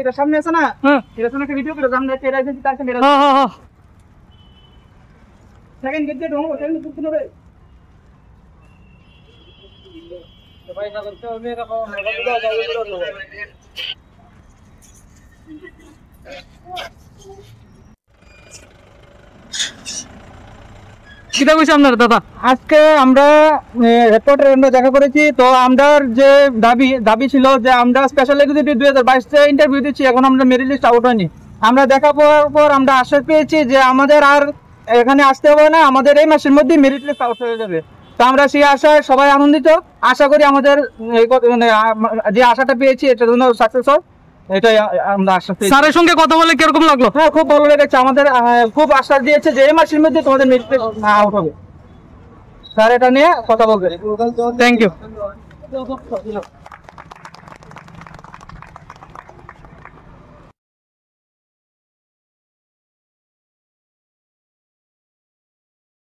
এটা সামনে আছে না, এটা সামনে একটা ভিডিও করে দাম দেখতে এরা এসেছে তার সাথে সেকেন্ড গেট দিয়ে ঢোকো সেকেন্ড গেট দিয়ে ঢোকো ভাই না করতে হবে এরকম কিটা কইছে আপনার দাদা? আজকে আমরা হেডকোয়ার্টারে দেখা করেছি। তো আমাদের যে দাবি ছিল যে আমরা স্পেশাল এক্সিকিউটিভ 2022 ইন্টারভিউ দিচ্ছি, এখন আমরা মেরিট লিস্ট আউট হয়নি। আমরা দেখা পাওয়ার পর আমরা আশ্বাস পেয়েছি যে আমাদের আর এখানে আসতে হবে না, আমাদের এই মাসের মধ্যে মেরিট লিস্ট আউট হয়ে যাবে। তো আমরা সেই আশায় সবাই আনন্দিত। আশা করি আমাদের যে আশাটা পেয়েছি এটার জন্য সাকসেস হয়, এটাই আমরা আশ্বাস পেয়েছি। স্যারের সঙ্গে কথা বলে কিরকম লাগলো? হ্যাঁ, খুব ভালো লেগেছে। আমাদের খুব আশ্বাস দিয়েছে যে এই মাসের মধ্যে তোমাদের মেরিট লিস্ট আউট হবে। স্যার এটা নিয়ে কথা বলবে। Thank you.